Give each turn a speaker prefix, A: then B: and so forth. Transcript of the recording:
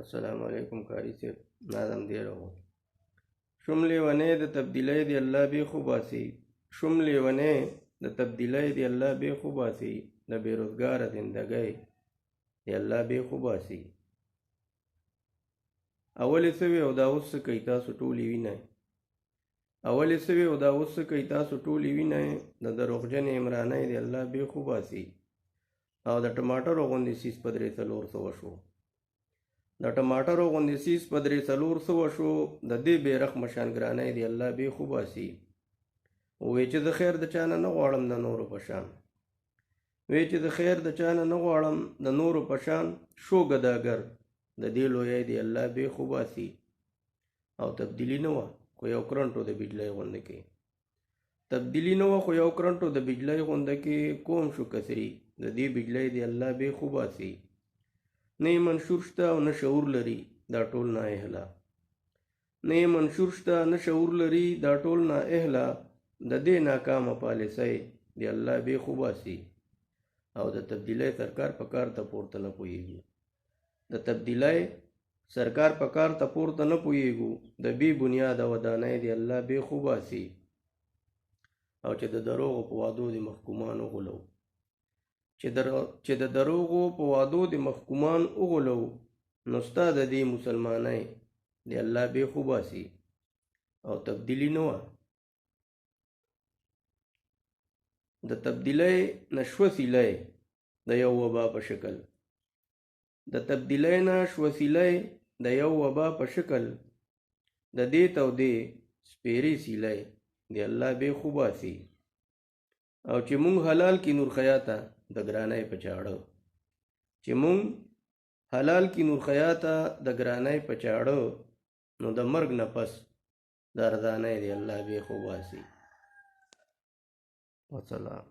A: السلام علیکم قاری صاحب نظم دی رہو شم لیونے د تبدیلی دی اللہ بے خوباسی شم لیونے د تبدیلی دی اللہ بے خوباسی د بیروزگار زندگی دی اللہ بے خوباسی اولی سوی او دا اوس کئی تاسو ټولی وینئ اولی سوی او دا اوس کئی تاسو ټولی وینئ د دروغجن عمرانی دی اللہ بے خوباسی او د ټماټرو غوندې سیس په 300 شو د ټماټرو غوندې سیس په 300 شو د دې بیرخ مشانګرانی دی الله بې خوباسي وی چې د خیر د چانه نه غواړم د نورو په شان وی چې د خیر د چانه نه غواړم د نورو په شان شو ګداګر د دې لوی دی الله بې خوباسي او تبدیلی نه وه خو یو کرنټو د بجلی غونډه کې تبدیلی نه وه خو یو کرنټو د بجلی غونډه کې کوم شو کسری د دې بجلی دی الله بې خوباسي نه منشور شته او نه شعور لري دا ټول نااهله نه منشور شته نه شعور لري دا ټول نااهله د دې ناکامه پالیسۍ دی الله بې خوباسي او د تبدیلی سرکار په کار ته پورته نه پوهېږو د تبدیلی سرکار په کار ته پورته نه پوهېږو د بې بنیاده ودانۍ دی الله بې خوباسي او چې د دروغو په وعدو د محکومان وغولو چې د دروغو په وعدو د محکومان وغولو نو ستا د دې مسلمانۍ د الله بې خوباسي او تبدیلی نه وه د تبدیلی نه شوه سیلی د یو وبا په شکل د تبدیلی نه شوه سیلی د یو وبا په شکل د دې تودې سپیرې سیلی د الله بې خوباسي او چې مونږ حلال کی نور خیاته د ګرانۍ په چاړه چې مونږ حلال کی نور خیاته د ګرانۍ په چاړه نو د مرګ نه پس د ارزانۍ دی الله بې خوباسي وسلام